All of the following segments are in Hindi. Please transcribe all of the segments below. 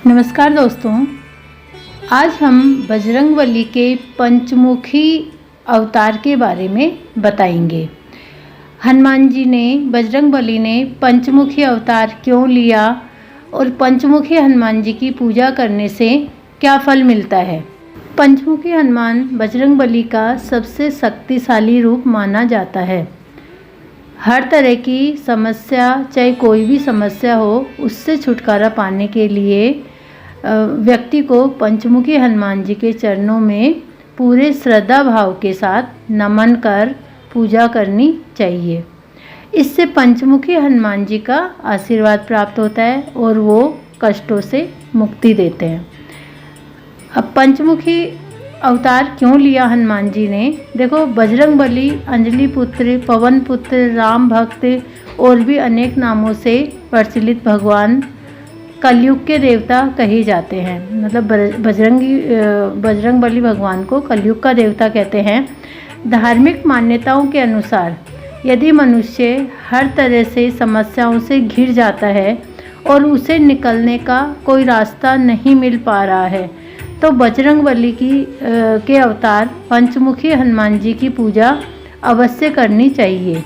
नमस्कार दोस्तों, आज हम बजरंगबली के पंचमुखी अवतार के बारे में बताएंगे। बजरंगबली ने पंचमुखी अवतार क्यों लिया और पंचमुखी हनुमान जी की पूजा करने से क्या फल मिलता है। पंचमुखी हनुमान बजरंगबली का सबसे शक्तिशाली रूप माना जाता है। हर तरह की समस्या, चाहे कोई भी समस्या हो, उससे छुटकारा पाने के लिए व्यक्ति को पंचमुखी हनुमान जी के चरणों में पूरे श्रद्धा भाव के साथ नमन कर पूजा करनी चाहिए। इससे पंचमुखी हनुमान जी का आशीर्वाद प्राप्त होता है और वो कष्टों से मुक्ति देते हैं। अब पंचमुखी अवतार क्यों लिया हनुमान जी ने? देखो, बजरंगबली, अंजलि पुत्र, पवन पुत्र, राम भक्त और भी अनेक नामों से प्रचलित भगवान कलयुग के देवता कहे जाते हैं। मतलब बजरंगबली भगवान को कलयुग का देवता कहते हैं। धार्मिक मान्यताओं के अनुसार यदि मनुष्य हर तरह से समस्याओं से घिर जाता है और उसे निकलने का कोई रास्ता नहीं मिल पा रहा है, तो बजरंगबली के अवतार पंचमुखी हनुमान जी की पूजा अवश्य करनी चाहिए।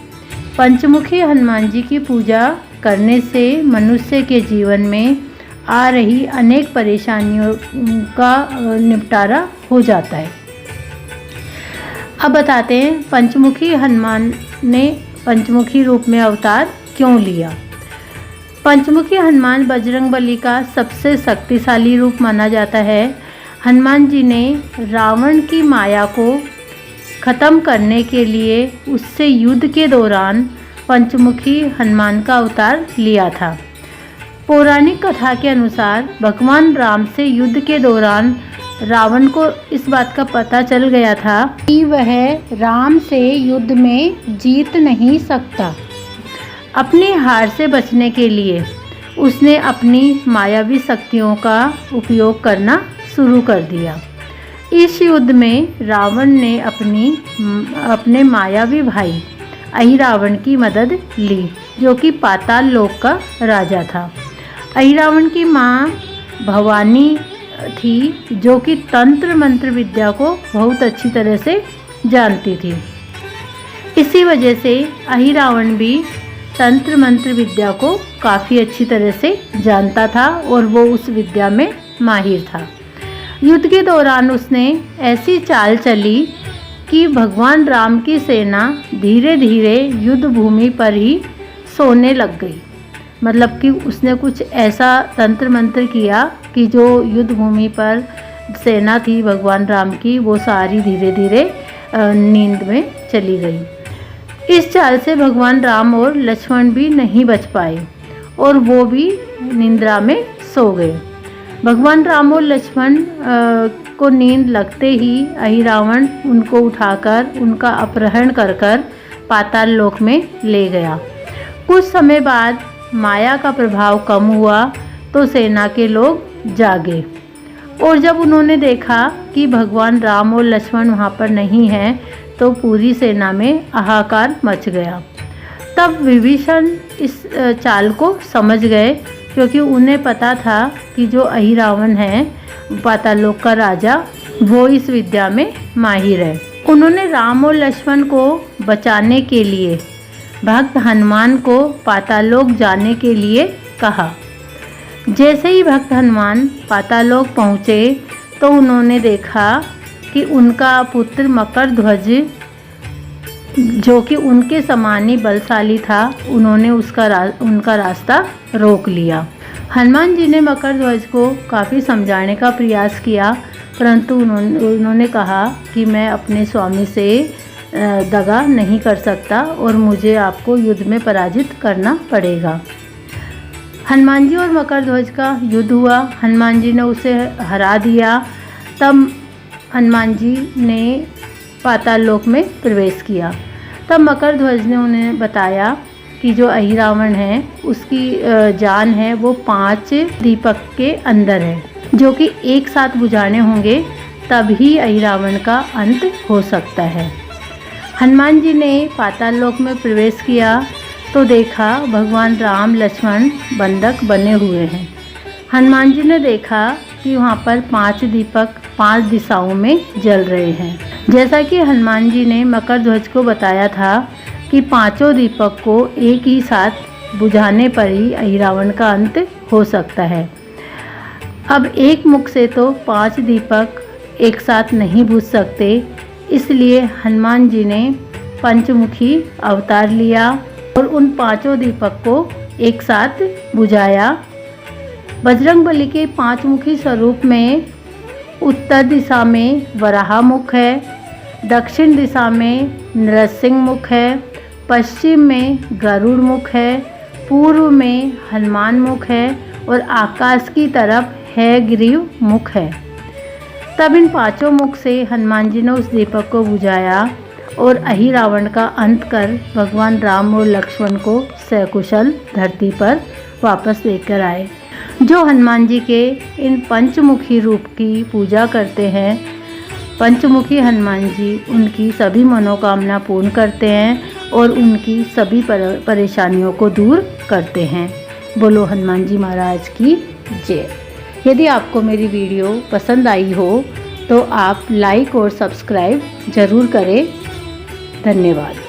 पंचमुखी हनुमान जी की पूजा करने से मनुष्य के जीवन में आ रही अनेक परेशानियों का निपटारा हो जाता है। अब बताते हैं पंचमुखी हनुमान ने पंचमुखी रूप में अवतार क्यों लिया। पंचमुखी हनुमान बजरंगबली का सबसे शक्तिशाली रूप माना जाता है। हनुमान जी ने रावण की माया को ख़त्म करने के लिए उससे युद्ध के दौरान पंचमुखी हनुमान का अवतार लिया था। पौराणिक कथा के अनुसार भगवान राम से युद्ध के दौरान रावण को इस बात का पता चल गया था कि वह राम से युद्ध में जीत नहीं सकता। अपनी हार से बचने के लिए उसने अपनी मायावी शक्तियों का उपयोग करना शुरू कर दिया। इस युद्ध में रावण ने अपने मायावी भाई अहिरावण की मदद ली, जो कि पाताल लोक का राजा था। अहिरावण की माँ भवानी थी, जो कि तंत्र मंत्र विद्या को बहुत अच्छी तरह से जानती थी। इसी वजह से अहिरावण भी तंत्र मंत्र विद्या को काफ़ी अच्छी तरह से जानता था और वो उस विद्या में माहिर था। युद्ध के दौरान उसने ऐसी चाल चली कि भगवान राम की सेना धीरे धीरे युद्ध भूमि पर ही सोने लग गई। मतलब कि उसने कुछ ऐसा तंत्र मंत्र किया कि जो युद्ध भूमि पर सेना थी भगवान राम की, वो सारी धीरे धीरे नींद में चली गई। इस चाल से भगवान राम और लक्ष्मण भी नहीं बच पाए और वो भी निंद्रा में सो गए। भगवान राम और लक्ष्मण को नींद लगते ही अहिरावण उनको उठाकर उनका अपहरण कर पाताल लोक में ले गया। कुछ समय बाद माया का प्रभाव कम हुआ तो सेना के लोग जागे और जब उन्होंने देखा कि भगवान राम और लक्ष्मण वहाँ पर नहीं हैं, तो पूरी सेना में हाहाकार मच गया। तब विभीषण इस चाल को समझ गए, क्योंकि उन्हें पता था कि जो अहिरावण है पाताल लोक का राजा, वो इस विद्या में माहिर है। उन्होंने राम और लक्ष्मण को बचाने के लिए भक्त हनुमान को पाताल लोक जाने के लिए कहा। जैसे ही भक्त हनुमान पाताल लोक पहुँचे तो उन्होंने देखा कि उनका पुत्र मकरध्वज, जो कि उनके समान ही बलशाली था, उन्होंने उनका रास्ता रोक लिया। हनुमान जी ने मकरध्वज को काफ़ी समझाने का प्रयास किया, परंतु उन्होंने कहा कि मैं अपने स्वामी से दगा नहीं कर सकता और मुझे आपको युद्ध में पराजित करना पड़ेगा। हनुमान जी और मकरध्वज का युद्ध हुआ। हनुमान जी ने उसे हरा दिया। तब हनुमान जी ने पाताल लोक में प्रवेश किया। तब मकरध्वज ने उन्हें बताया कि जो अहिरावण है उसकी जान है वो 5 दीपक के अंदर है, जो कि एक साथ बुझाने होंगे, तभी अहिरावण का अंत हो सकता है। हनुमान जी ने पाताल लोक में प्रवेश किया तो देखा भगवान राम लक्ष्मण बंधक बने हुए हैं। हनुमान जी ने देखा कि वहाँ पर 5 दीपक 5 दिशाओं में जल रहे हैं। जैसा कि हनुमान जी ने मकर ध्वज को बताया था कि 5 दीपक को एक ही साथ बुझाने पर ही रावण का अंत हो सकता है। अब एक मुख से तो 5 दीपक एक साथ नहीं बुझ सकते, इसलिए हनुमान जी ने पंचमुखी अवतार लिया और उन 5 दीपक को एक साथ बुझाया। बजरंगबली के 5 मुखी स्वरूप में उत्तर दिशा में वराह मुख है, दक्षिण दिशा में नृसिंह मुख है, पश्चिम में गरुड़ मुख है, पूर्व में हनुमान मुख है और आकाश की तरफ है ग्रीव मुख है। तब इन 5 मुख से हनुमान जी ने उस दीपक को बुझाया और रावण का अंत कर भगवान राम और लक्ष्मण को सकुशल धरती पर वापस लेकर आए। जो हनुमान जी के इन पंचमुखी रूप की पूजा करते हैं, पंचमुखी हनुमान जी उनकी सभी मनोकामना पूर्ण करते हैं और उनकी सभी परेशानियों को दूर करते हैं। बोलो हनुमान जी महाराज की जय। यदि आपको मेरी वीडियो पसंद आई हो तो आप लाइक और सब्सक्राइब ज़रूर करें। धन्यवाद।